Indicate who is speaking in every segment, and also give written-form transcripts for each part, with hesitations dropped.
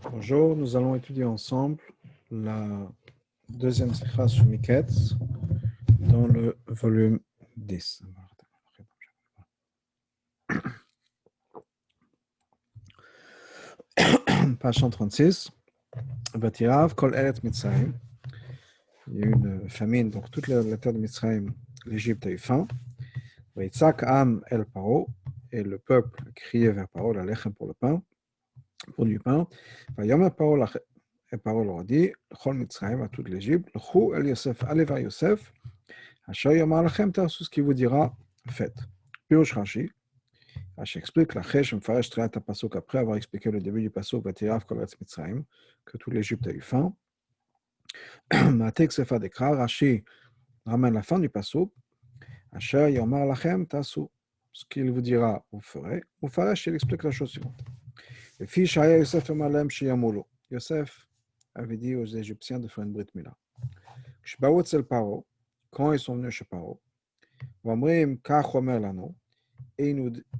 Speaker 1: Bonjour, nous allons étudier ensemble la deuxième sikha sur Miketz dans le volume 10. Page 136. Vatirav, Kol Eret Mitzrayim. Il y a eu une famine, donc toute la terre de Mitzrayim, l'Égypte a eu faim. Vaitzak Am El Paro, et le peuple criait vers Paro, la lechem pour le pain, pour du pain. Vayom El Paro, et Paro leur a dit, Chol Mitzrayim, à toute l'Égypte, L'chou El Yosef, allez vers Yosef, Asher Yomar Lachem, tout ce qu'il vous dira, faites. Pirush Rashi, Rashi explique la Chesh, Mfaresh Triat Pasuk, après avoir expliqué le début du Pasuk, Vatirav Kol Eretz Mitzrayim, que toute l'Égypte a eu faim. Matek Sefa Dekra, Rashi ramène la fin du Pasuk, Asher Yomar Lachem Tasu, ce qu'il vous dira, vous ferez. Mfaresh, il explique la chose suivante. Et fi Shaya Yosef Emalem Shiyamulu. Yosef avait dit aux Égyptiens de faire une Brit Mila. Shbaout Sel Paro, quand ils sont venus chez Paro, Vamrim Kach Omer Lano, et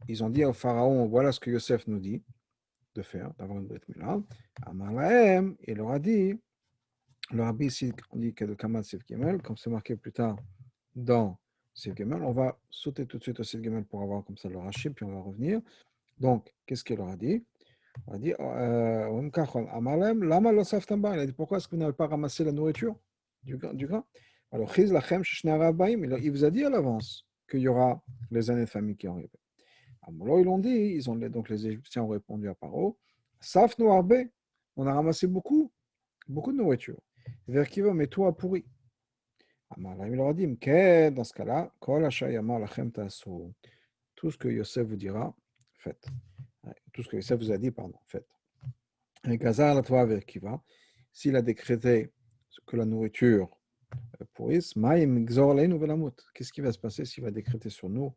Speaker 1: ils ont dit au pharaon, voilà ce que Yosef nous dit de faire, d'avoir une Brit Mila. Amar Lahem, il leur a dit, le rabbi ici, on dit que le Kamal Siv Gimel, comme c'est marqué plus tard dans Siv Gimel, on va sauter tout de suite au Siv Gimel pour avoir comme ça le Rashi, puis on va revenir. Donc, qu'est-ce qu'il leur a dit? On a dit, Amar Lahem, Lama lo saftam, il a dit, pourquoi est-ce que vous n'avez pas ramassé la nourriture du grain? Alors, Chiz Lachem Sheshne Arabaim, il vous a dit à l'avance qu'il y aura les années de famille qui arrivent. Alors, ils l'ont dit, donc les Égyptiens ont répondu à Paro, Saf Noarbe, on a ramassé beaucoup de nourriture. Vers qui va, mais toi pourri. Il leur a dit, dans ce cas-là, Kol Asher Yamar Lachem Tasu, tout ce que Yosef vous dira, faites. Tout ce que Yosef vous a dit, pardon, faites. Et Gazar la toi vers qui va, s'il a décrété que la nourriture pourrisse, Maïm Gzor Leinu Velamut, qu'est-ce qui va se passer s'il va décréter sur nous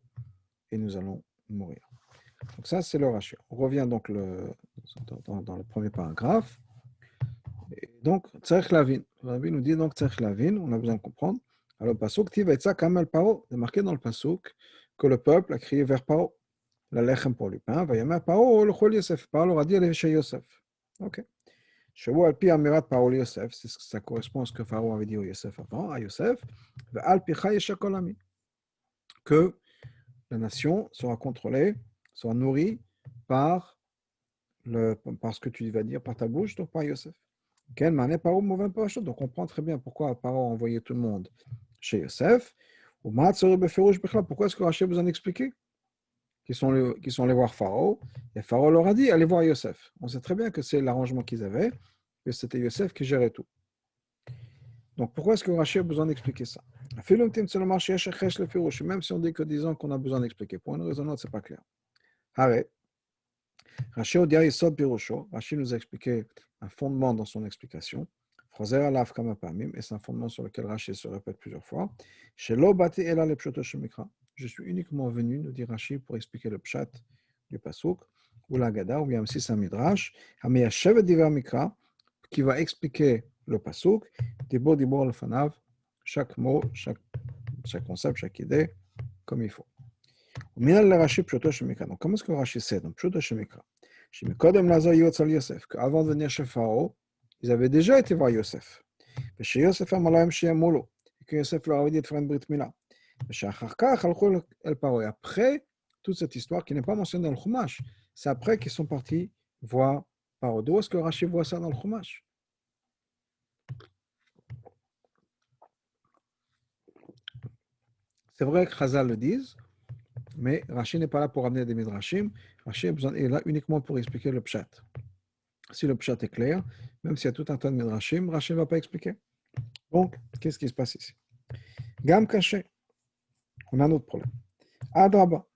Speaker 1: et nous allons mourir? Donc ça, c'est le Rashi. On revient donc dans le premier paragraphe. Et donc, Tzarech Lavin. Le Rabbi nous dit donc Tzarech Lavin, on a besoin de comprendre. Alors, Pasuk, Tivaitza Kamel Paro, c'est marqué dans le Pasuk que le peuple a crié vers Paro, la lechem pour le pain, Vayamer Paro, le Chol Yosef. Paro leur a dit, allez chez Yosef. Ok. Shavu Alpi Amirat Paro Yosef, ça correspond à ce que Pharaon avait dit au Yosef avant, à Yosef, Alpi Chayechakolami, que la nation sera contrôlée, sera nourrie par ce que tu vas dire par ta bouche, donc par Yosef. Donc on comprend très bien pourquoi Paro a envoyé tout le monde chez Yosef. Pourquoi est-ce que Rachel vous en expliqué qu'ils sont allés voir Pharaon, et Pharaon leur a dit, allez voir Yosef. On sait très bien que c'est l'arrangement qu'ils avaient, que c'était Yosef qui gérait tout. Donc pourquoi est-ce que Rachel a besoin d'expliquer ça? Même si on dit que disons qu'on a besoin d'expliquer, pour une raison ou autre, c'est pas clair. Arrête. Rachel nous a expliqué un fondement dans son explication. Et c'est un fondement sur lequel Rachel se répète plusieurs fois. Je suis uniquement venu, nous dit Rachel, pour expliquer le pshat du pasuk, ou la gada, ou bien aussi c'est un midrash, qui va expliquer le pasuk, dibor le fanav, chaque mot, chaque concept, chaque idée, comme il faut. Donc, comment est-ce que Rachel sait? Donc, Pshuto Shemikra. Avant de venir chez Pharaon, ils avaient déjà été voir Yosef. Et que Yosef leur avait dit de faire une Brit Mila. Et après toute cette histoire qui n'est pas mentionnée dans le Chumash, c'est après qu'ils sont partis voir Pharaon. D'où est-ce que Rachel voit ça dans le Chumash? C'est vrai que Chazal le disent, mais Rachel n'est pas là pour amener des midrashim. Rachel est là uniquement pour expliquer le pshat. Si le pshat est clair, même s'il y a tout un tas de midrashim, Rachel ne va pas expliquer. Donc, qu'est-ce qui se passe ici? Gam caché. On a un autre problème. Adraba.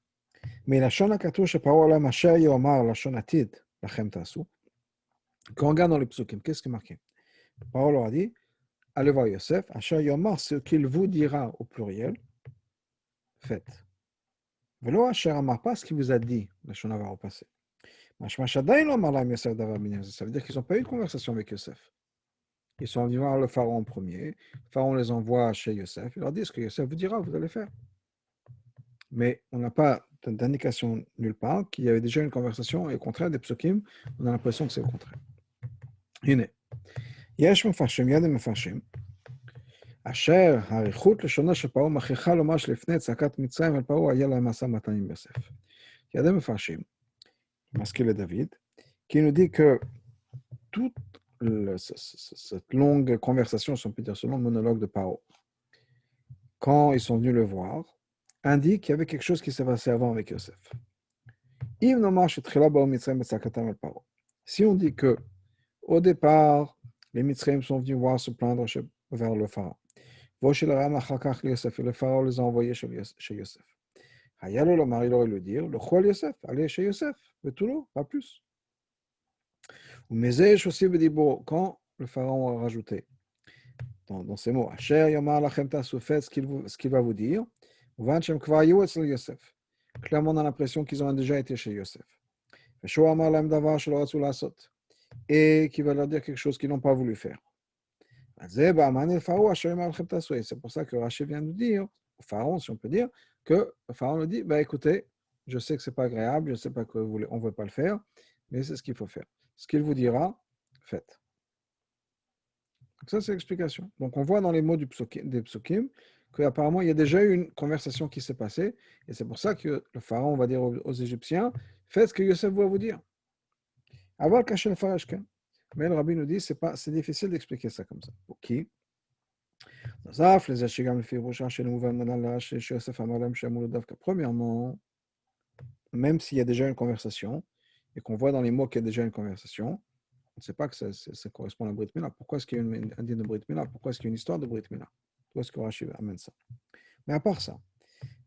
Speaker 1: Mais la shona katouche parola masher yomar la shonatid lachem tasu. Quand on regarde dans les psukim, qu'est-ce qui est marqué? Parole a dit, allez voir Yosef, asher yomar, ce qu'il vous dira au pluriel, faites. Velo asher amar, pas ce qu'il vous a dit, la shona va repasser. Ça veut dire qu'ils n'ont pas eu de conversation avec Yosef. Ils sont venus voir le pharaon en premier. Le pharaon les envoie chez Yosef. Il leur dit ce que Yosef vous dira, vous allez faire. Mais on n'a pas d'indication nulle part qu'il y avait déjà une conversation. Et au contraire, des psukim, on a l'impression que c'est le contraire. הנה, יש מפרשים, יד המפרשים, אשר האריכות לשונו של פרעה מכריחה לומר שלפני צעקת מצרים על פרעה היה להם משא מתן עם יוסף. יד המפרשים, מזכיר לדוד, qui nous dit que toute cette longue conversation, si on peut dire ce long monologue de Paro, quand ils sont venus le voir, indique qu'il y avait quelque chose qui s'est passé avant avec Yosef. Si on dit que au départ, les Mitzrayim sont venus voir se plaindre vers le pharaon, le pharaon les a envoyés chez Yosef. Il aurait le dire, le Choual Yosef, allez chez Yosef, mais tout l'eau, pas plus. Mais quand le pharaon a rajouté dans ces mots, ce qu'il va vous dire, clairement on a l'impression qu'ils ont déjà été chez Yosef. Et qui va leur dire quelque chose qu'ils n'ont pas voulu faire. C'est pour ça que Rachid vient nous dire, au pharaon, si on peut dire, que le pharaon nous dit, écoutez, je sais que ce n'est pas agréable, je ne sais pas qu'on ne veut pas le faire, mais c'est ce qu'il faut faire. Ce qu'il vous dira, faites. Donc ça, c'est l'explication. Donc on voit dans les mots des psukim qu'apparemment, il y a déjà eu une conversation qui s'est passée, et c'est pour ça que le pharaon va dire aux Égyptiens, faites ce que Yosef va vous dire. Avoir caché le farashken. Mais le rabbi nous dit, c'est difficile d'expliquer ça comme ça. Pour qui? Premièrement, même s'il y a déjà une conversation, et qu'on voit dans les mots qu'il y a déjà une conversation, on ne sait pas que ça correspond à la Brit Mila. Pourquoi est-ce qu'il y a un din de Brit Mila? Pourquoi est-ce qu'il y a une histoire de Brit Mila? Pourquoi est-ce que Rashi amène ça? Mais à part ça,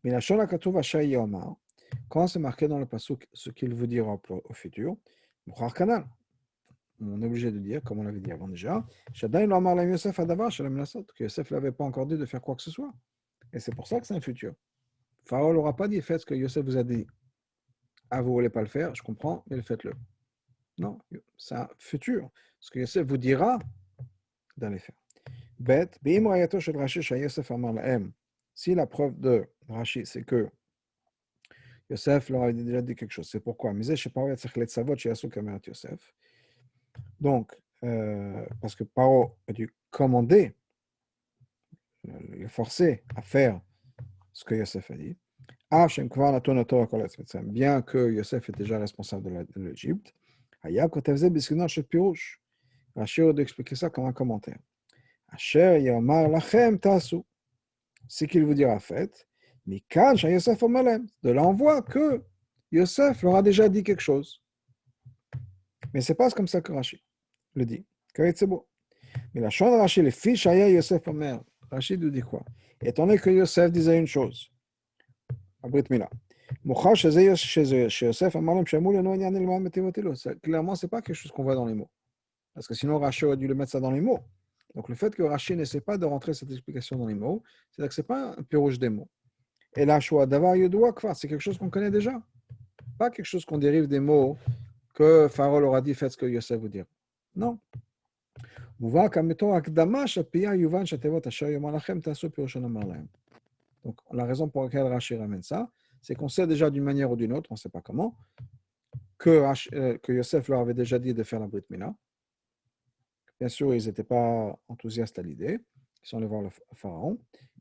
Speaker 1: mais la Shola Katouv Ashay Yomar, quand c'est marqué dans le pasuk ce qu'il vous dira au futur, Mukhar Kanal, on est obligé de dire, comme on l'avait dit avant déjà, que Yosef ne l'avait pas encore dit de faire quoi que ce soit. Et c'est pour ça que c'est un futur. Pharaon n'aura pas dit, faites ce que Yosef vous a dit. Ah, vous ne voulez pas le faire, je comprends, mais faites-le. Non, c'est un futur. Ce que Yosef vous dira d'aller faire. Bet, si la preuve de Rashi, c'est que Yosef leur a déjà dit quelque chose, c'est pourquoi. Donc, parce que Paro a dû commander, le forcer à faire ce que Yosef a dit, bien que Yosef est déjà responsable de l'Égypte, Rachid aurait dû expliquer ça comme un commentaire. C'est qu'il vous dira faites, mais de là on voit que Yosef leur a déjà dit quelque chose. Mais c'est pas comme ça que Rachid le dit. C'est beau. Mais la chose de Rachid, les fiches à Yosef Omer, Rachid nous dit quoi? Étant donné que Yosef disait une chose, à Brit Mila, clairement, ce n'est pas quelque chose qu'on voit dans les mots. Parce que sinon, Rachid aurait dû le mettre ça dans les mots. Donc, le fait que Rachid n'essaie pas de rentrer cette explication dans les mots, c'est-à-dire que ce n'est pas un pirouge des mots. Et la Shoah d'avoir Yodoua Kfar, c'est quelque chose qu'on connaît déjà. Pas quelque chose qu'on dérive des mots que Pharaon aura dit, faites ce que Yosef vous dire. Non. Donc, la raison pour laquelle Rachid ramène ça, c'est qu'on sait déjà d'une manière ou d'une autre, on ne sait pas comment, que Yosef leur avait déjà dit de faire la Brit Mila. Bien sûr, ils n'étaient pas enthousiastes à l'idée. Ils sont allés voir le pharaon.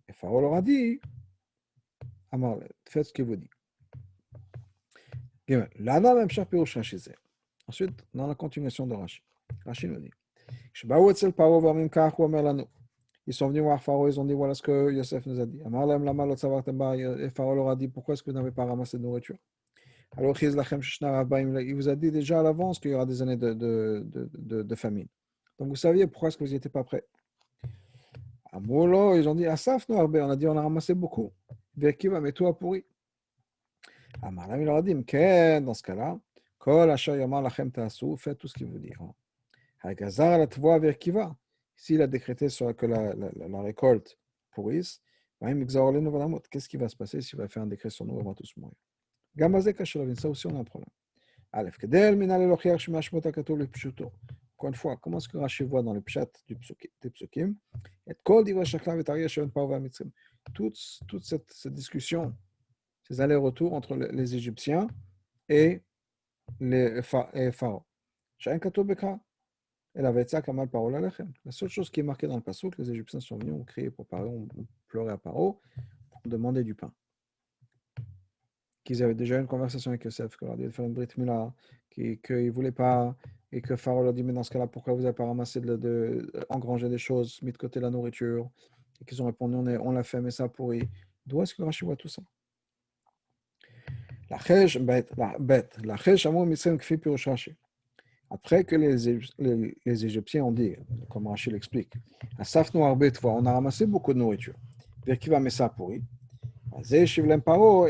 Speaker 1: Et Pharaon leur a dit, Amar, faites ce qu'il vous dit. Ensuite, dans la continuation de Rachid, Rachid nous dit, ils sont venus voir Pharaon, ils ont dit, voilà ce que Yosef nous a dit. Et Pharaon leur a dit, pourquoi est-ce que vous n'avez pas ramassé de nourriture? Alors, il vous a dit déjà à l'avance qu'il y aura des années de famine. Donc, vous saviez pourquoi est-ce que vous n'étiez pas prêts. Ils ont dit, Asaf, on a dit, on a ramassé beaucoup. Verkiva, mais tout a pourri. Il leur a dit, dans ce cas-là, faites tout ce qu'il vous dit. S'il a décrété que la récolte pourrisse, qu'est-ce qui va se passer s'il va faire un décret sur nous, on va tous mourir. Ça aussi, on a un problème. Encore une fois, comment est-ce que Rashi voit dans le pshat des psukim toute cette discussion, ces allers-retours entre les Égyptiens et Pharaon. Elle avait ça comme parole à l'Echem. La seule chose qui est marquée dans le passouk, les Égyptiens sont venus, ont crié pour Paro, ont pleuré à Paro, ont demandé du pain. Qu'ils avaient déjà eu une conversation avec Yosef, qu'il leur a dit de faire une brit mila, qu'ils ne voulaient pas, et que Pharaon leur dit, mais dans ce cas-là, pourquoi vous n'avez pas ramassé engranger des choses, mis de côté la nourriture? Et qu'ils ont répondu, on l'a fait, mais ça pourri. D'où est-ce que Rashi voit tout ça? La chèche, bête, la chèche, amour, mitzrayim, kfi, pirush Rashi. Après que les Égyptiens ont dit, comme Rachid l'explique, Asaf Noir Betva, on a ramassé beaucoup de nourriture. Vers qui va mettre ça pourri? Paro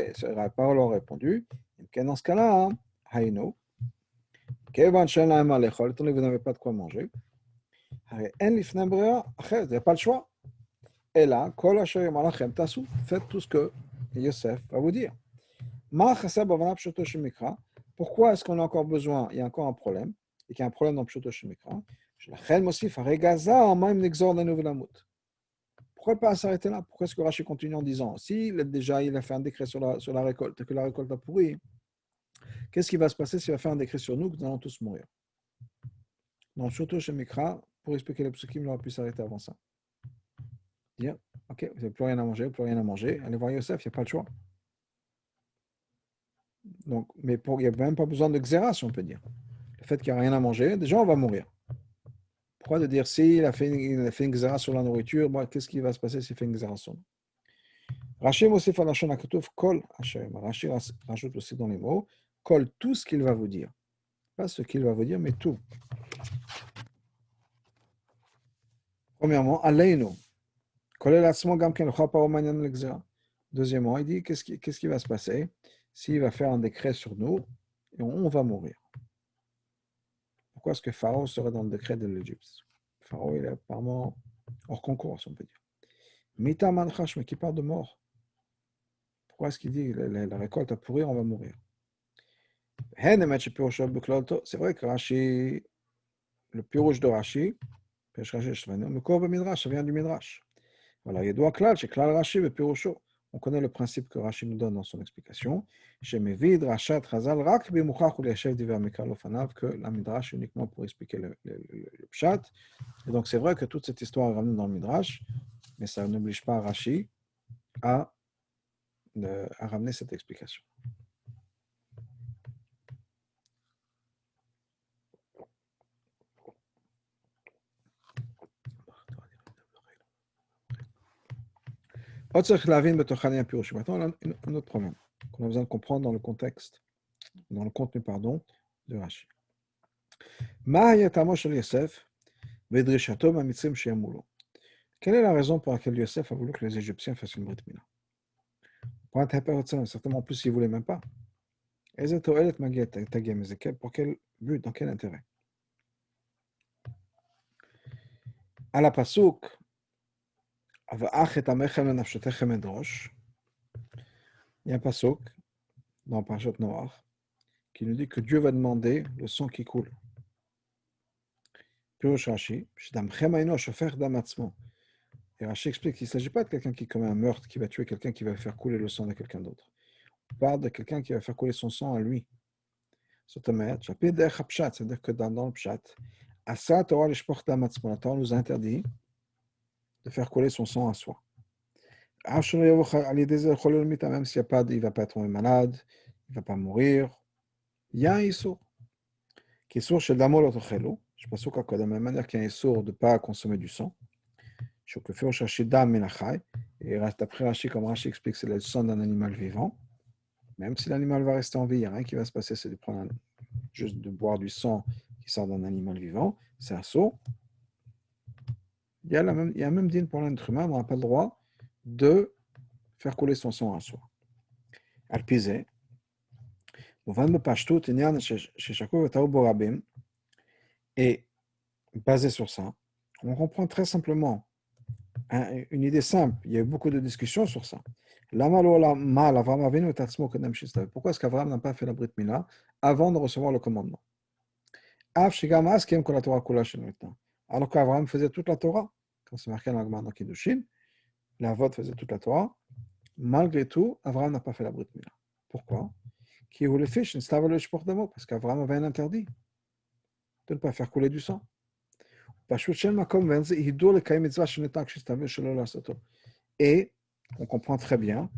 Speaker 1: leur a répondu, dans ce cas-là, Haïno, Kevan Shalom Alechol, étant donné que vous n'avez pas de quoi manger, il n'y a pas le choix. Et là, Kol Hashem Alachem Tassou, faites tout ce que Yosef va vous dire. Pourquoi est-ce qu'on a encore besoin? Il y a encore un problème, et qu'il y a un problème dans Pshuto Shemikra. Pourquoi pas s'arrêter là? Pourquoi est-ce que Rashi continue en disant, si déjà il a fait un décret sur la récolte, que la récolte a pourri, qu'est-ce qui va se passer s'il va faire un décret sur nous, que nous allons tous mourir? Dans Pshuto Shemikra, pour expliquer les psukim, il aurait pu s'arrêter avant ça. Dire, ok, vous n'avez plus rien à manger, allez voir Yosef, il n'y a pas le choix. Donc, mais il n'y a même pas besoin de xéra, si on peut dire. Le fait qu'il n'y a rien à manger, déjà on va mourir. Pourquoi de dire si il a fait une xéra sur la nourriture, bon, qu'est-ce qui va se passer s'il fait une xéra sur nous? Rashi Mosif Alashon Akatuf Kol Hashem. Rashi rajoute aussi dans les mots Kol, tout ce qu'il va vous dire. Pas ce qu'il va vous dire, mais tout. Premièrement, Aleinu. Kol El Atzmo Gam Ken L'Cha Paro Manyan L'Xéra. Deuxièmement, il dit qu'est-ce qui va se passer s'il va faire un décret sur nous et on va mourir. Pourquoi est-ce que Pharaon serait dans le décret de l'Égypte? Pharaon, il est apparemment hors concours, si on peut dire. Mita Manchash, mais qui parle de mort. Pourquoi est-ce qu'il dit la récolte a pourri, on va mourir? C'est vrai que Rashi, le pirouche de Rashi, le corps Midrash, ça vient du Midrash. Voilà, il doit clal, c'est clal Rashi, le piroucho. On connaît le principe que Rashi nous donne dans son explication. Chez Mevid, Rachat, Razal, Rak, Bimuchach ou les chefs d'hiver Mikalofanav, que la Midrash uniquement pour expliquer le Pshat. Et donc c'est vrai que toute cette histoire est ramenée dans le Midrash, mais ça n'oblige pas Rashi à ramener cette explication. Maintenant, on a un autre problème qu'on a besoin de comprendre dans le contexte, dans le contenu, de Rashi. Quelle est la raison pour laquelle Yosef a voulu que les Égyptiens fassent une brit mila? Certainement plus s'ils ne voulaient même pas. Pour quel but, dans quel intérêt? À la Pasuk, il y a un pasuk dans Parashat Noach qui nous dit que Dieu va demander le sang qui coule. Pirush Rashi, et Rashi explique qu'il ne s'agit pas de quelqu'un qui commet un meurtre, qui va tuer quelqu'un, qui va faire couler le sang de quelqu'un d'autre. On parle de quelqu'un qui va faire couler son sang à lui. C'est-à-dire que dans le pshat, la Torah nous interdit de faire couler son sang à soi. Même s'il ne va pas tomber malade, il ne va pas mourir, il y a un issour. Qui est sourd chez Damo l'autochelo. Je pense que de la même manière qu'il y a un issour de ne pas consommer du sang. Je peux faire chercher dam menachai. Et d'après Rashi, comme Rashi explique, c'est le sang d'un animal vivant. Même si l'animal va rester en vie, il n'y a rien qui va se passer, c'est de prendre juste de boire du sang qui sort d'un animal vivant. C'est un saut. Il y a même dîne pour l'être humain, on n'a pas le droit de faire couler son sang à soi. Alpizé. Et basé sur ça, on comprend très simplement une idée simple. Il y a eu beaucoup de discussions sur ça. Pourquoi est-ce qu'Abraham n'a pas fait la Brit Mila avant de recevoir le commandement? Alors qu'Abraham faisait toute la Torah, quand c'est marqué dans la Gemara dans Kiddushin, la vote faisait toute la Torah. Malgré tout, Abraham n'a pas fait la Brit Mila. Pourquoi? Parce qu'Abraham avait un interdit de ne pas faire couler du sang. Et on comprend très bien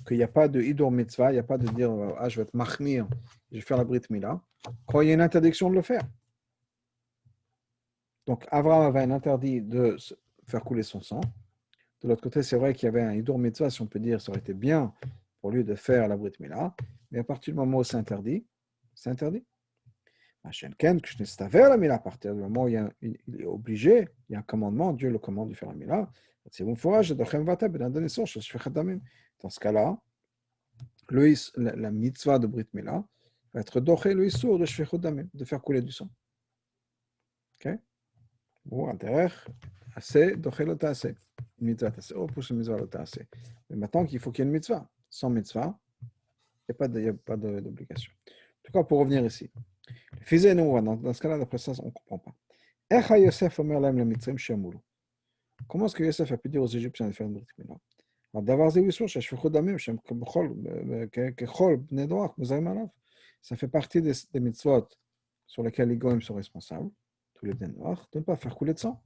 Speaker 1: qu'il n'y a pas de hidur mitzvah, il n'y a pas de dire ah, je vais te mahmir, je vais faire la brit mila, quand il y a une interdiction de le faire. Donc Abraham avait un interdit de faire couler son sang. De l'autre côté, c'est vrai qu'il y avait un hidur mitzvah, si on peut dire, ça aurait été bien pour lui de faire la brit mila, mais à partir du moment où c'est interdit, c'est interdit. À partir du moment où il est obligé, il y a un commandement, Dieu le commande de faire la mila. C'est bon forage, dans ce cas-là, la mitzvah de Brit Mila va être doché le issour de shfichut damim, de faire couler du sang. Ok? Ou intérieur, assez, doché le tassé. Une mitzvah tassé, ou pousse une mitzvah le tassé. Mais maintenant qu'il faut qu'il y ait une mitzvah. Sans mitzvah, il n'y a pas d'obligation. En tout cas, pour revenir ici. Dans ce cas-là, d'après ça, on ne comprend pas. Comment est-ce que Yosef a pu dire aux Égyptiens de faire une Brit Mila? Ça fait partie des mitzvot sur lesquels les goïms sont responsables, tous les bnei noirs, de ne pas faire couler de sang.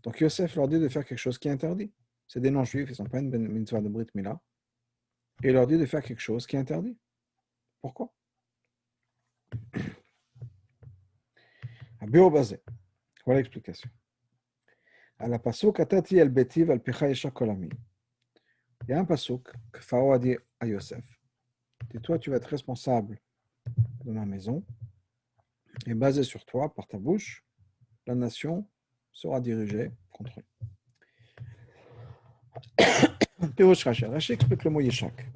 Speaker 1: Donc Yosef leur dit de faire quelque chose qui est interdit. C'est des non-juifs, ils n'ont pas une mitzvah de Brit Mila. Et il leur dit de faire quelque chose qui est interdit. Pourquoi? À bureau basé. Voilà l'explication. À la pasuk atati al betiv al picha yesha kolami. Il y a un pasuk que Pharaon a dit à Yosef. Et toi, tu vas être responsable de ma maison. Et basé sur toi, par ta bouche, la nation sera dirigée contre lui. Pirosh Rachel. Rachel explique le mot Yeshak.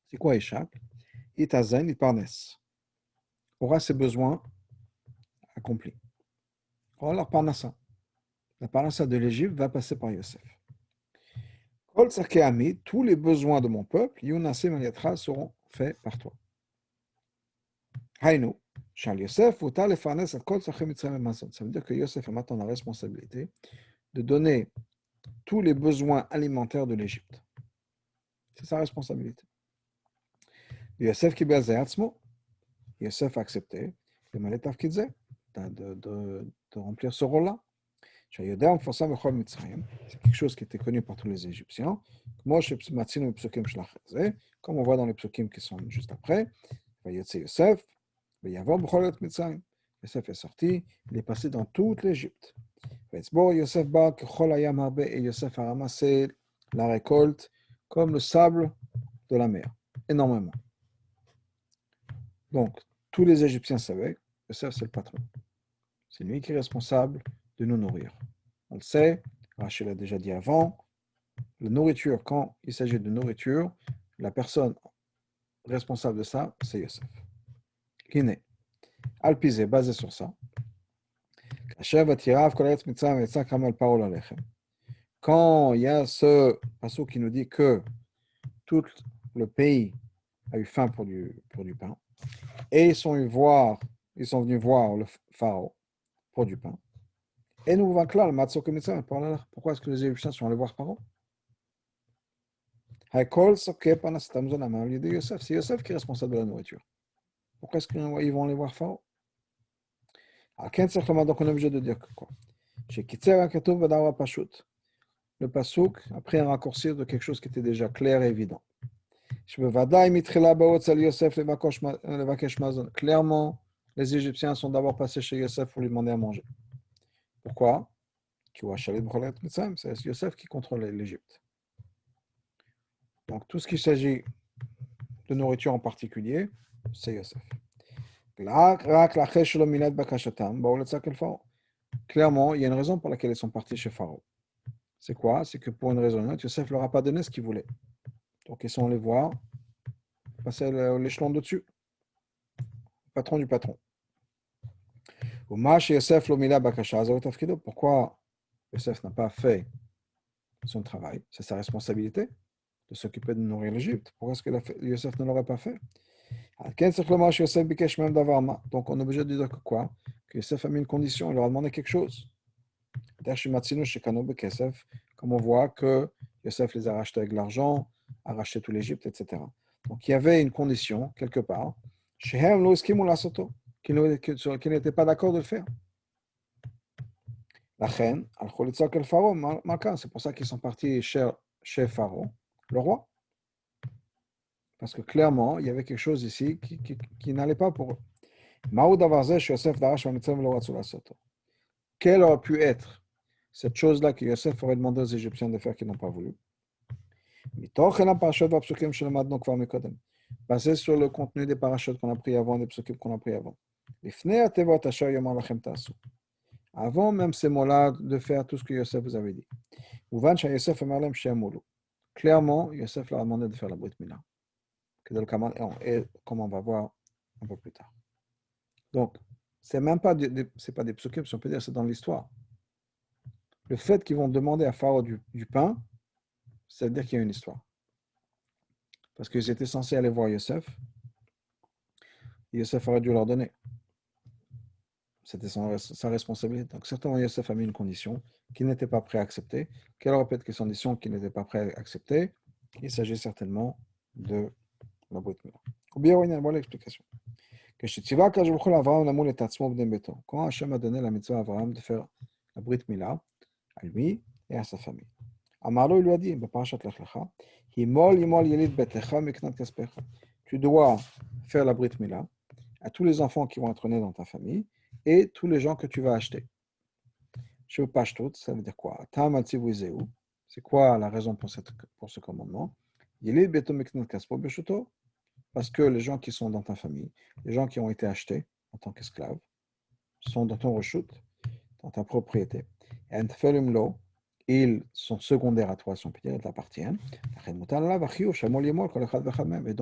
Speaker 1: C'est quoi Yeshak? Itazen, Iparnes. Aura ses besoins accomplis. Alors, Parnassa. La Parnassa de l'Égypte va passer par Yosef. Kol Ami, tous les besoins de mon peuple, Yunase Maniatra, seront faits par toi. Haïnou. Charles Yosef, Uta le Farnes, Kol Sarke Mitzrayim Mazon. Ça veut dire que Yosef a maintenant la responsabilité de donner tous les besoins alimentaires de l'Égypte. C'est sa responsabilité. Yosef qui Atzmo, Yosef a accepté de remplir ce rôle-là. C'est quelque chose qui était connu par tous les Égyptiens. Comme on voit dans les psukim qui sont juste après, Yosef est sorti, il est passé dans toute l'Égypte. Et Yosef a ramassé la récolte comme le sable de la mer, énormément. Donc, tous les Égyptiens savaient, Yosef c'est le patron. C'est lui qui est responsable de nous nourrir. On le sait, Rachel l'a déjà dit avant, la nourriture, quand il s'agit de nourriture, la personne responsable de ça, c'est Yosef. Kiné. Alpizé, basé sur ça. Quand il y a ce passage qui nous dit que tout le pays a eu faim pour du pain, et ils sont venus voir le pharaon pour du pain. Et nous voyons là le matzot que Mitzrayim. Pourquoi est-ce que les Égyptiens sont allés voir Pharaon? C'est Yosef qui est responsable de la nourriture. Pourquoi est-ce qu'ils vont aller voir Pharaon? Donc on est obligé de dire que quoi? Le pasuk a pris un raccourci de quelque chose qui était déjà clair et évident. Clairement, les Égyptiens sont d'abord passés chez Yosef pour lui demander à manger. Pourquoi? C'est Yosef qui contrôle l'Égypte. Donc tout ce qui s'agit de nourriture en particulier, c'est Yosef. Clairement, il y a une raison pour laquelle ils sont partis chez Pharaon. C'est quoi? C'est que pour une raison, Yosef ne leur a pas donné ce qu'ils voulaient. Donc ils sont allés voir, passer l'échelon de-dessus, patron du patron. Pourquoi Yosef n'a pas fait son travail? C'est sa responsabilité de s'occuper de nourrir l'Égypte. Pourquoi est-ce que Yosef ne l'aurait pas fait? Donc on est obligé de dire que quoi? Que Yosef a mis une condition, il leur a demandé quelque chose. Comme on voit que Yosef les a rachetés avec l'argent, a racheté tout l'Égypte, etc. Donc il y avait une condition, quelque part, qu'ils n'étaient pas d'accord de le faire. La reine, al-Kholitzak el-Pharaon, Malka, c'est pour ça qu'ils sont partis chez Pharaon, le roi. Parce que clairement, il y avait quelque chose ici qui n'allait pas pour eux. Quelle aurait pu être cette chose-là que Yosef aurait demandé aux Égyptiens de faire qu'ils n'ont pas voulu? Basé sur le contenu des parachutes qu'on a pris avant, des psukim qu'on a pris avant. Avant même ces mots-là, de faire tout ce que Yosef vous avait dit. Clairement, Yosef leur a demandé de faire la Brit Mila. Et comme on va voir un peu plus tard. Donc, c'est même pas c'est pas des psukim, si on peut dire, c'est dans l'histoire. Le fait qu'ils vont demander à Pharaon du pain, ça veut dire qu'il y a une histoire. Parce qu'ils étaient censés aller voir Yosef. Yosef aurait dû leur donner. C'était sa responsabilité. Donc, certainement, Yosef a mis une condition qu'il n'était pas prêt à accepter. Quelle aurait pu être cette condition qu'il n'était pas prêt à accepter? Il s'agit certainement de la Brit Mila. Ou bien, on a une bonne explication. Quand Hachem a donné la mitzvah à Abraham de faire la Brit Mila à lui et à sa famille. Amarlo, il lui a dit, tu dois faire la Brit Mila à tous les enfants qui vont être nés dans ta famille et tous les gens que tu vas acheter. Je page tout, ça veut dire quoi? C'est quoi la raison pour ce commandement? Parce que les gens qui sont dans ta famille, les gens qui ont été achetés en tant qu'esclaves, sont dans ton reshut, dans ta propriété. Ils sont secondaires à toi, si on peut dire, ils t'appartiennent. Et donc,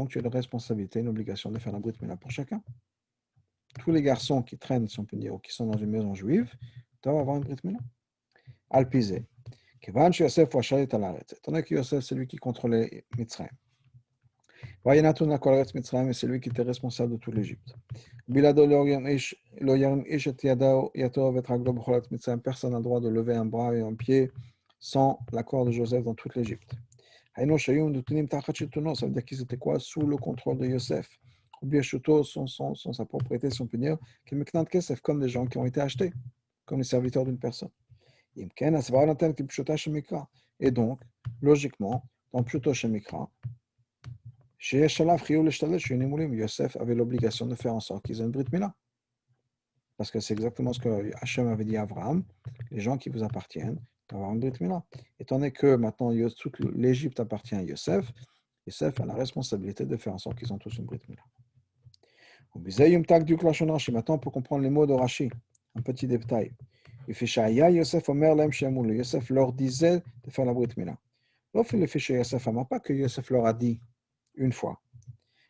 Speaker 1: tu as une responsabilité, une obligation de faire la Brit Mila pour chacun. Tous les garçons qui traînent, si on peut dire, ou qui sont dans une maison juive, doivent avoir une Brit Mila. Alpisé. Étant donné que Yosef, c'est lui qui contrôlait Mitzrayim. Et c'est lui qui était responsable de toute l'Égypte. Personne n'a le droit de lever un bras et un pied sans l'accord de Joseph dans toute l'Égypte. Ça veut dire qu'ils étaient quoi? Sous le contrôle de Yosef. Ou bien Shuto, sont sa propriété, si on peut dire, comme des gens qui ont été achetés, comme les serviteurs d'une personne. Et donc, logiquement, dans Pshuto Shemikra, Yosef avait l'obligation de faire en sorte qu'ils aient une Brit Mila. Parce que c'est exactement ce que Hachem avait dit à Abraham, les gens qui vous appartiennent doivent avoir une Brit Mila. Étant donné que maintenant toute l'Égypte appartient à Yosef, Yosef a la responsabilité de faire en sorte qu'ils ont tous une Brit Mila. Maintenant, on peut comprendre les mots de Rashi. Un petit détail. Yosef leur disait de faire la Brit Mila. Pas que Yosef leur a dit une fois.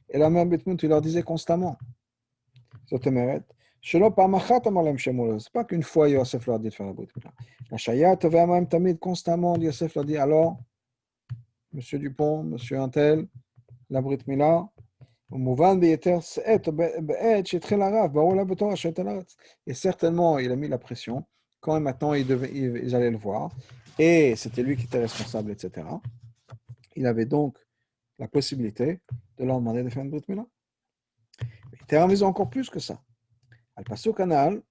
Speaker 1: Et la même Brit Mila, il leur disait constamment. C'est pas qu'une fois Yosef leur a dit de faire la Brit Mila. La Shaya, constamment, Yosef leur dit, alors, Monsieur Dupont, Monsieur Antel, la Brit Mila, et certainement, il a mis la pression quand maintenant ils allaient le voir, et c'était lui qui était responsable, etc. Il avait donc la possibilité de leur demander de faire une Brit Mila. Il termine encore plus que ça. Al Pasuk Canal,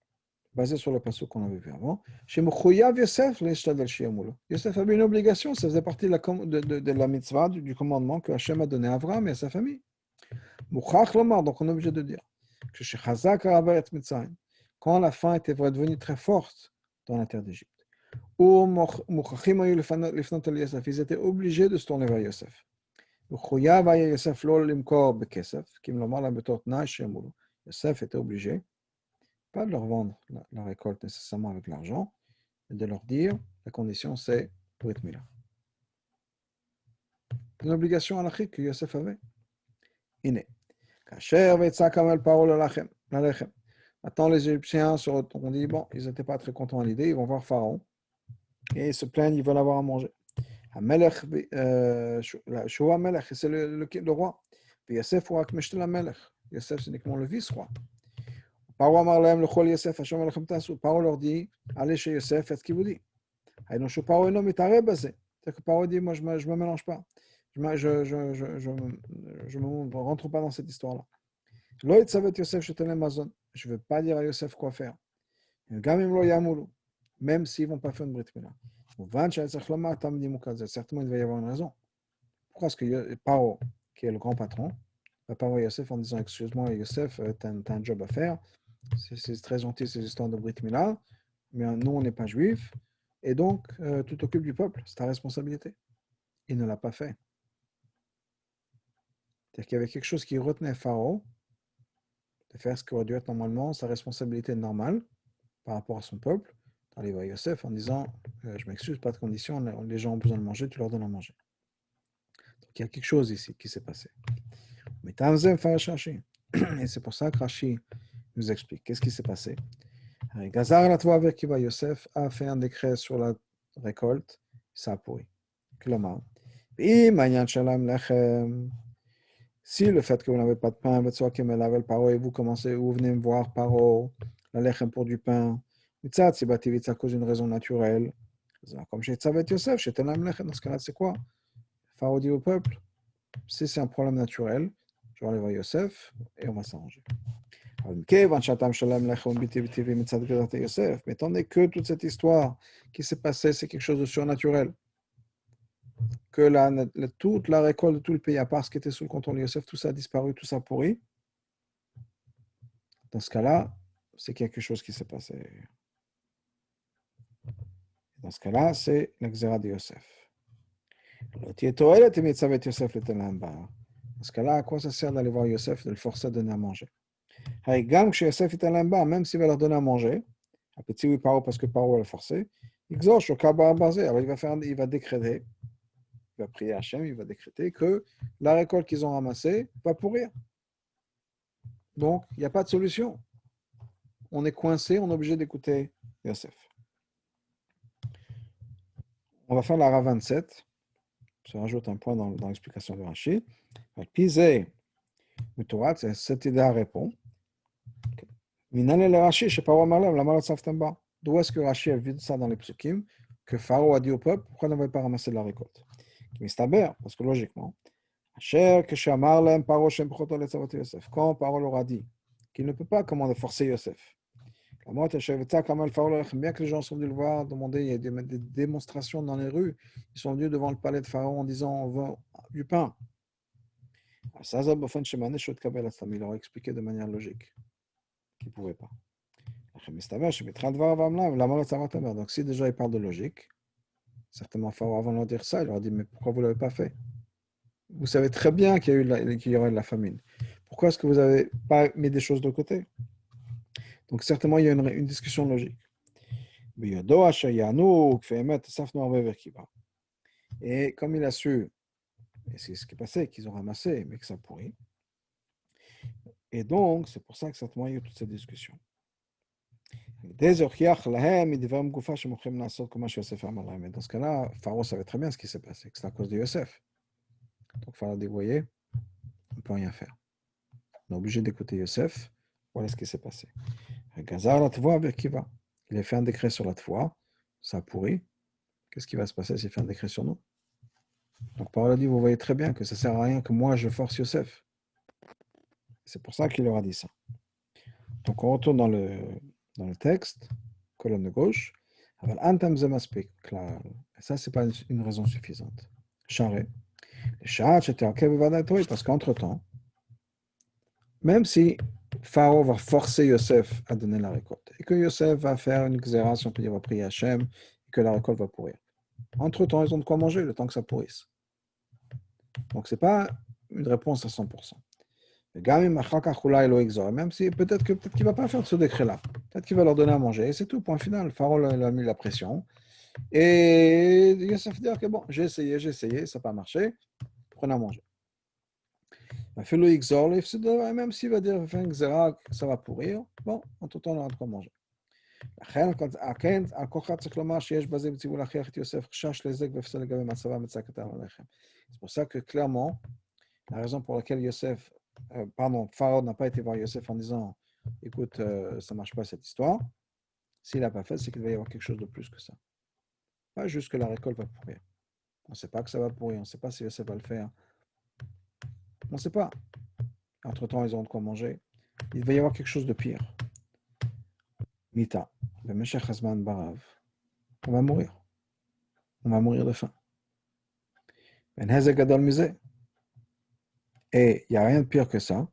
Speaker 1: basé sur le Pasuk qu'on avait vu avant, chez Mouchouyav Yosef, Yosef avait une obligation, ça faisait partie de la mitzvah, du commandement que Hachem a donné à Abraham et à sa famille. Donc on est obligé de dire que quand la faim était devenue très forte dans la terre d'Égypte, ils étaient obligés de se tourner vers Yosef. Yosef était obligé, pas de leur vendre la récolte nécessairement avec l'argent, mais de leur dire, la condition c'est Brit Mila. Une obligation halachique que Yosef avait. Iné. Maintenant, les Égyptiens on dit, bon, ils n'étaient pas très contents à l'idée, ils vont voir Pharaon et ils se plaignent, ils veulent avoir à manger. Shoua Melech, c'est le roi. Yosef, c'est uniquement le vice-roi. Pharaon leur dit, allez chez Yosef, faites ce qu'il vous dit. C'est-à-dire que Pharaon dit, moi je ne me mélange pas. Je ne rentre pas dans cette histoire-là. Je ne veux pas dire à Yosef quoi faire. même s'ils ne vont pas faire une Brit Mila. Certainement, il va y avoir une raison. Pourquoi est-ce que Paro, qui est le grand patron, va pas voir Yosef en disant excuse-moi, Yosef, tu as un job à faire, c'est très gentil ces histoires de Brit Mila, mais nous, on n'est pas juifs, et donc tu t'occupes du peuple, c'est ta responsabilité. Il ne l'a pas fait. C'est-à-dire qu'il y avait quelque chose qui retenait Pharaon de faire ce qui aurait dû être normalement sa responsabilité normale par rapport à son peuple, dans les Yosef en disant je m'excuse, pas de condition, les gens ont besoin de manger, tu leur donnes à manger. Donc il y a quelque chose ici qui s'est passé. Mais Rashi. Et c'est pour ça que Rashi nous explique qu'est-ce qui s'est passé. Gazar la Tova Kiva Yosef a fait un décret sur la récolte, ça a pourri. Clairement. Si le fait que vous n'avez pas de pain, et vous venez me voir paro, la lechem pour du pain, c'est à cause d'une raison naturelle. Comme chez Tzavet Yosef, chez Telam Lechem, dans ce cas-là, c'est quoi? Pharaon dit au peuple, si c'est un problème naturel, je vais aller voir Yosef et on va s'arranger. Mais étant donné que toute cette histoire qui s'est passée, c'est quelque chose de surnaturel, que toute la récolte de tout le pays, à part ce qui était sous le contrôle de Yosef, tout ça a disparu, tout ça a pourri, dans ce cas-là, c'est quelque chose qui s'est passé. Dans ce cas-là, c'est l'exéra de Yosef. Dans ce cas-là, à quoi ça sert d'aller voir Yosef, de le forcer à donner à manger? Même s'il va leur donner à manger, un petit oui Paro parce que Paro va le forcer, alors il va décréter, il va prier à Hachem, il va décréter que la récolte qu'ils ont ramassée va pourrir. Donc, il n'y a pas de solution. On est coincé, on est obligé d'écouter Yosef. On va faire la Ra 27. Ça rajoute un point dans l'explication de Rashi. Pisé, cette idée répond. D'où est-ce que Rashi a vu ça dans les psukim que Pharaon a dit au peuple pourquoi n'avait pas ramassé de la récolte? Parce que logiquement, quand Pharaon leur a dit qu'il ne peut pas commander forcer Yosef, bien que les gens sont venus le voir, demander, il y a des démonstrations dans les rues, ils sont venus devant le palais de Pharaon en disant on veut du pain. Il leur a expliqué de manière logique qu'il ne pouvait pas. Donc si déjà il parle de logique, certainement Pharaon avant de leur dire ça, il leur a dit mais pourquoi vous ne l'avez pas fait? Vous savez très bien qu'il y aurait de la famine. Pourquoi est-ce que vous n'avez pas mis des choses de côté? Donc certainement il y a une discussion logique. Et comme il a su, et c'est ce qui est passé, qu'ils ont ramassé, mais que ça pourrit. Et donc, c'est pour ça que certainement il y a eu toute cette discussion. Dans ce cas-là, Pharaon savait très bien ce qui s'est passé, que c'est à cause de Yosef. Donc Pharaon dit, vous voyez, on ne peut rien faire. On est obligé d'écouter Yosef. Voilà ce qui s'est passé. Il a fait un décret sur la Tvoa, ça a pourri. Qu'est-ce qui va se passer s'il fait un décret sur nous? Donc Pharaon a dit, vous voyez très bien que ça ne sert à rien que moi je force Yosef. C'est pour ça qu'il leur a dit ça. Donc on retourne dans le texte, colonne de gauche. Et ça, ce n'est pas une raison suffisante. Charé. Parce qu'entre-temps, même si Pharaon va forcer Yosef à donner la récolte, et que Yosef va faire une xération, puis il va prier Hachem, et que la récolte va pourrir. Entre-temps, ils ont de quoi manger le temps que ça pourrisse. Donc, ce n'est pas une réponse à 100%. Même si peut-être qu'il ne va pas faire ce décret-là. Peut-être qu'il va leur donner à manger, et c'est tout, point final. Pharaon a mis la pression. Et Yosef dit, ok, bon, j'ai essayé, ça n'a pas marché, prenez à manger. Même s'il va dire, ça va pourrir, bon, en tout temps, on a de quoi manger. C'est pour ça que clairement, la raison pour laquelle Pharaon n'a pas été voir Yosef en disant écoute, ça ne marche pas cette histoire, s'il n'a pas fait, c'est qu'il va y avoir quelque chose de plus que ça. Pas juste que la récolte va pourrir. On ne sait pas que ça va pourrir, on ne sait pas si Yosef va le faire. On ne sait pas. Entre-temps, ils ont de quoi manger. Il va y avoir quelque chose de pire. Mita, le Meshach Hazman Barav. on va mourir. On va mourir de faim. Ben Hezek Gadol Mizeh. Et il n'y a rien de pire que ça,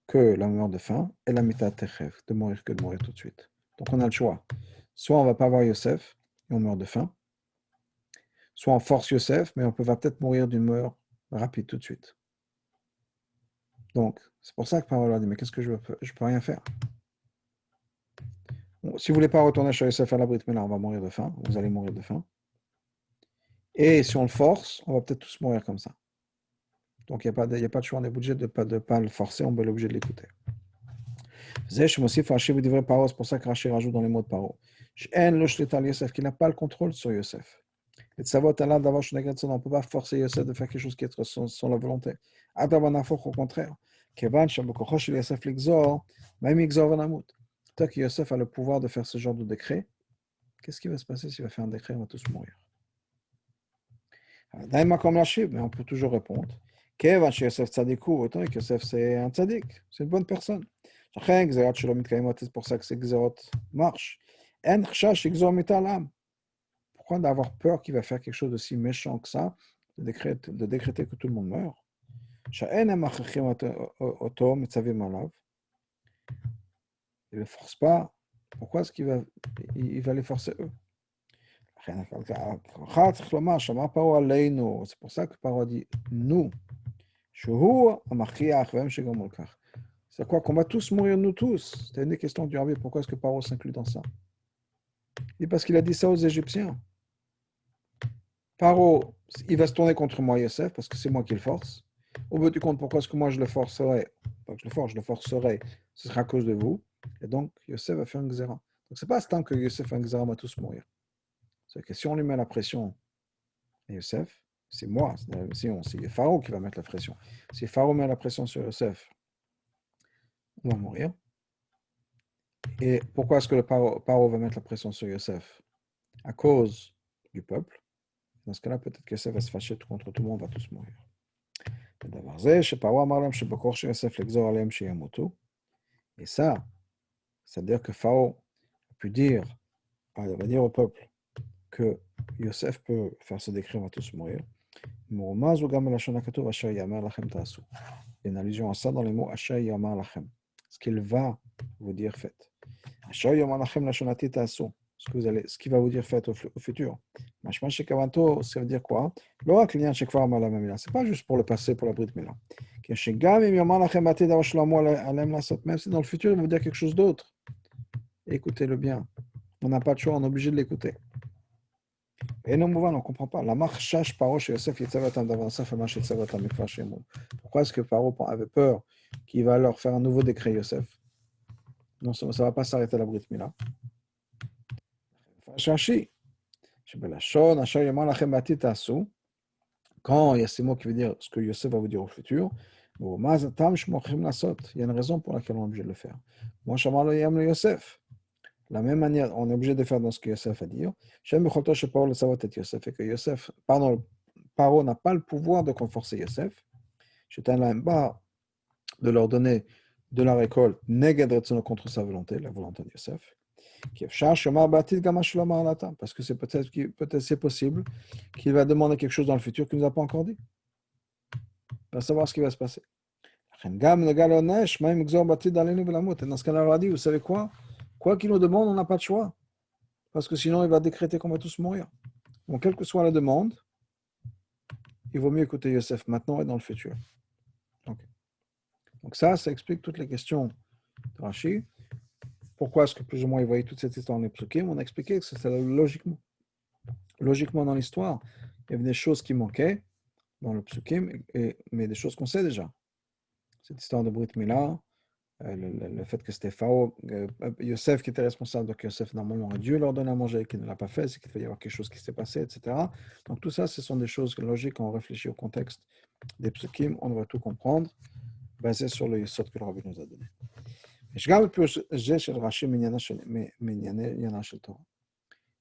Speaker 1: que la mort de faim et la mitat techev, de mourir que de mourir tout de suite. Donc on a le choix. Soit on ne va pas voir Yosef et on meurt de faim, soit on force Yosef, mais on va peut-être mourir d'une mort rapide tout de suite. Donc, c'est pour ça que Paro a dit, mais qu'est-ce que je peux rien faire. Bon, si vous ne voulez pas retourner chez Yosef à la Brit Mila, on va mourir de faim, vous allez mourir de faim. Et si on le force, on va peut-être tous mourir comme ça. Donc il n'y a pas de choix, on est obligé de ne pas le forcer, on est obligé de l'écouter. C'est pour ça que Rashi rajoute dans les mots de Paro. Qu'il n'a pas le contrôle sur Yosef. Et de savoir on ne peut pas forcer Yosef de faire quelque chose qui est sans la volonté. Au contraire. Tant que Yosef a le pouvoir de faire ce genre de décret, qu'est-ce qui va se passer s'il va faire un décret? On va tous mourir. Mais on peut toujours répondre. Yosef tzadikou, autant que Yosef c'est un tzadik, c'est une bonne personne. C'est pour ça que ces Gzerot marchent. Pourquoi d'avoir peur qu'il va faire quelque chose de si méchant que ça, de décréter que tout le monde meurt? Il ne le force pas. Pourquoi est-ce qu'il va les forcer eux? C'est pour ça que Paro dit nous. C'est quoi? Qu'on va tous mourir, nous tous. C'était une des questions du Rabbi. Pourquoi est-ce que Paro s'inclut dans ça? Et parce qu'il a dit ça aux Égyptiens. Paro, il va se tourner contre moi, Yosef, parce que c'est moi qui le force. Au bout du compte, pourquoi est-ce que moi je le forcerai? Pas que je le forcerai, ce sera à cause de vous. Et donc, Yosef va faire un xéra. Donc, c'est pas ce temps que Yosef fait un xéra, on va tous mourir. C'est que si on lui met la pression à Yosef, c'est moi, c'est Pharaon qui va mettre la pression. Si Pharaon met la pression sur Yosef, on va mourir. Et pourquoi est-ce que le Pharaon va mettre la pression sur Yosef? À cause du peuple. Dans ce cas-là, peut-être que Yosef va se fâcher contre tout le monde, on va tous mourir. Et ça, c'est-à-dire que Pharaon a pu dire, il va dire au peuple que Yosef peut faire ce décret, on va tous mourir. Il y a une allusion à ça dans les mots Asher Yamar Lachem. Ce qu'il va vous dire faites. Asher Yamar Lachem Lashonati Ta'asu. Ce qu'il va vous dire faites au futur. Mashma Shekavanto, ça veut dire quoi? C'est pas juste pour le passé, pour la Brit Mila. Même si dans le futur, il va vous dire quelque chose d'autre. Écoutez-le bien. On n'a pas de choix, on est obligé de l'écouter. Et non, on ne comprend pas. La marche Paro chez Yosef, pourquoi est-ce que Paro avait peur qu'il va leur faire un nouveau décret, Yosef? Non, ça ne va pas s'arrêter à la Brit Mila. Quand il y a ces mots qui veulent dire ce que Yosef va vous dire au futur, il y a une raison pour laquelle on est obligé de le faire. Moi, Yosef. De la même manière, on est obligé de faire dans ce que Yosef a dit. Et que Yosef, Paro n'a pas le pouvoir de conforcer Yosef. Je t'en pas de leur donner de la récolte contre sa volonté, la volonté de Yosef. Parce que c'est peut-être c'est possible qu'il va demander quelque chose dans le futur qu'il ne nous a pas encore dit. Il va savoir ce qui va se passer. Dans ce cas-là, on a dit, vous savez quoi? Quoi qu'il nous demande, on n'a pas de choix. Parce que sinon, il va décréter qu'on va tous mourir. Donc, quelle que soit la demande, il vaut mieux écouter Yosef maintenant et dans le futur. Donc ça explique toutes les questions de Rashi. Pourquoi est-ce que plus ou moins il voyait toute cette histoire en Psukim? On a expliqué que c'était logiquement. Logiquement, dans l'histoire, il y avait des choses qui manquaient dans le Psukim, mais des choses qu'on sait déjà. Cette histoire de Brit Mila, le fait que c'était Pharaon, Yosef qui était responsable, donc Yosef normalement aurait dû leur donner à manger, qu'il ne l'a pas fait, c'est qu'il devait y avoir quelque chose qui s'est passé, etc. Donc tout ça, ce sont des choses logiques quand on réfléchit au contexte des Psukim, on devrait tout comprendre, basé sur le Yesod que le Rabbi nous a donné.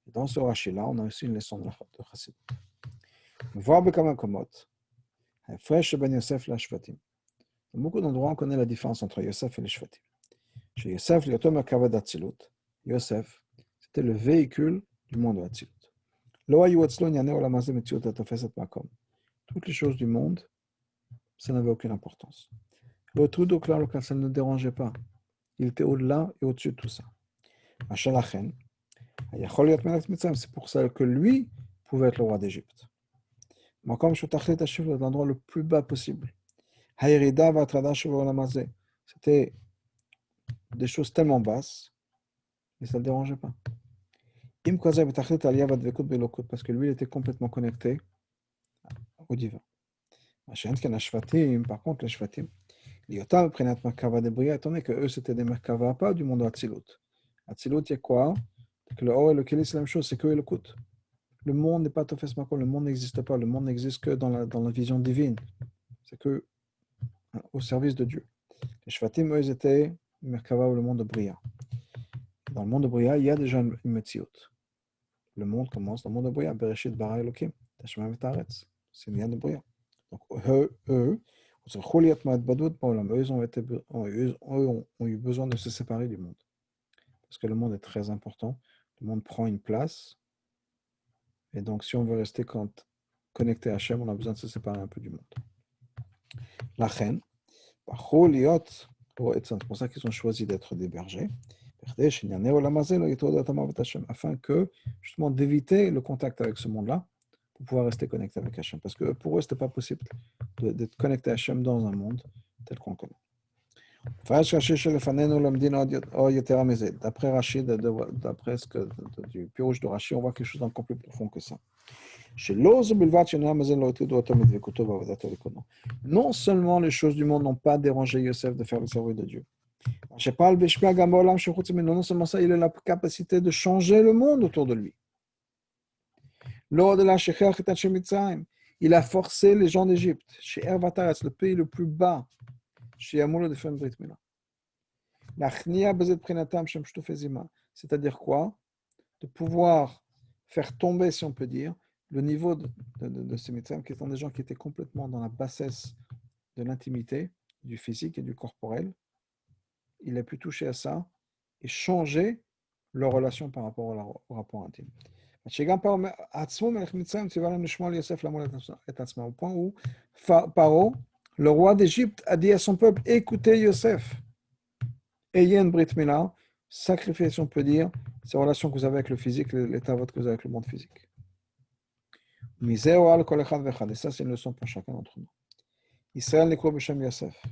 Speaker 1: Dans ce Rashi-là, on a aussi une leçon de Chassidut. Voir בכמה מקומות, ההפרש שבין יוסף לשבטים. Dans beaucoup d'endroits, on connaît la différence entre Yosef et les Shvatim. Chez Yosef, l'yotom merkava d'Atzilut. Yosef, c'était le véhicule du monde d'Atzilut. Toutes les choses du monde, ça n'avait aucune importance. Le tout local, ça ne le dérangeait pas. Il était au-delà et au-dessus de tout ça. C'est pour ça que lui pouvait être le roi d'Égypte. L'endroit le plus bas possible. C'était des choses tellement basses, mais ça ne le dérangeait pas. Parce que lui, il était complètement connecté au divin. Par contre, les Shvatim, étant donné que eux, c'était des Merkava, pas du monde Atzilut. Atzilut, il y a quoi? Que le Or et le Kéli, c'est la même chose, c'est que le Kout. Le monde n'est pas Tofes Makol, le monde n'existe pas, le monde n'existe que dans la vision divine. C'est que au service de Dieu. Les Shvatim, eux, ils étaient Merkava ou le monde de Bria. Dans le monde de Bria, il y a déjà une Metziut. Le monde commence dans le monde de Bria. Bereshit bara Elokim, Tashma v'Taretz. C'est une de Bria. Donc, eux, ils ont eu besoin de se séparer du monde. Parce que le monde est très important. Le monde prend une place. Et donc, si on veut rester connecté à Hachem, on a besoin de se séparer un peu du monde. La reine, c'est pour ça qu'ils ont choisi d'être des bergers, afin que, justement, d'éviter le contact avec ce monde-là, pour pouvoir rester connecté avec Hachem. Parce que pour eux, ce n'était pas possible d'être connecté à Hachem dans un monde tel qu'on le connaît. D'après Rachid, d'après du Pirouche de Rachid, on voit quelque chose d'encore plus profond que ça. Non seulement les choses du monde n'ont pas dérangé Yosef de faire le service de Dieu. Non seulement ça, il a la capacité de changer le monde autour de lui. Il a forcé les gens d'Égypte, chez Ervataretz, le pays le plus bas, chez Yamoula de faire une Brit Mila. C'est-à-dire quoi? De pouvoir faire tomber, si on peut dire, le niveau de ces médecins, qui étant des gens qui étaient complètement dans la bassesse de l'intimité, du physique et du corporel. Il a pu toucher à ça et changer leur relation par rapport au rapport intime. Au point où Paro, le roi d'Égypte, a dit à son peuple, écoutez Yosef, ayez une Brit Mila, sacrifiez, si on peut dire, ces relations que vous avez avec le physique, l'état que vous avez avec le monde physique. Et ça, c'est une leçon pour chacun d'entre nous. Israël n'est B'Shem Yosef.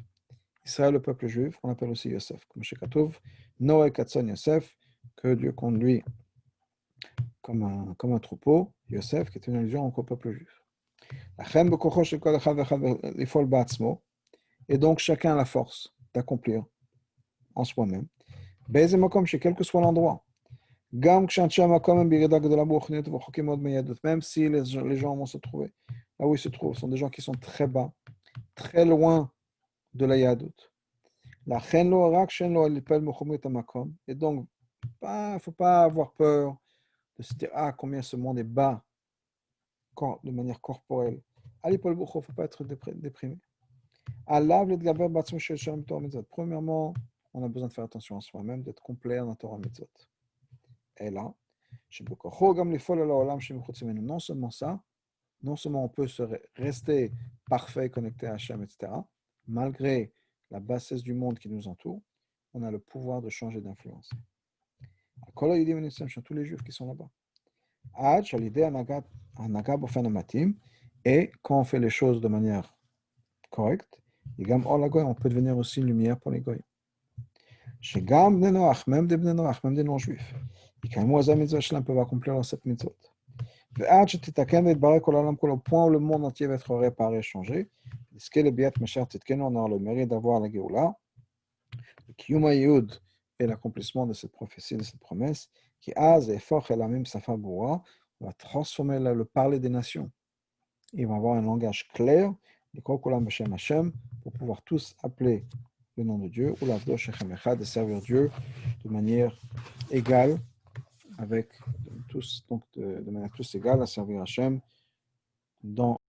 Speaker 1: Israël, le peuple juif, on l'appelle aussi Yosef. Comme chez Katouv, Noé Katson Yosef, que Dieu conduit comme un troupeau, Yosef, qui est une allusion au peuple juif. Et donc chacun a la force d'accomplir en soi-même. Chez quel que soit l'endroit. Même si les gens vont se trouver là où ils se trouvent, ce sont des gens qui sont très bas, très loin de la Yadut. Et donc, il ne faut pas avoir peur de se dire combien ce monde est bas de manière corporelle. Il ne faut pas être déprimé. Premièrement, on a besoin de faire attention à soi-même, d'être complet en Torah Mitzvot. Et là, non seulement ça, non seulement on peut rester parfait, connecté à Hachem, etc., malgré la bassesse du monde qui nous entoure, on a le pouvoir de changer d'influence. Tous les juifs qui sont là-bas. Et quand on fait les choses de manière correcte, on peut devenir aussi une lumière pour les goyim. Même des non-juifs, peuvent accomplir cette mitzvot. Au point où le monde entier va être réparé, changé, on aura le mérite d'avoir la Géoula, le Kiyum Yud et l'accomplissement de cette prophétie, de cette promesse, qui va transformer le parler des nations. Ils vont avoir un langage clair, pour pouvoir tous appeler le nom de Dieu, ou de servir Dieu de manière égale, avec tous, donc de manière tous égale à servir Hachem dans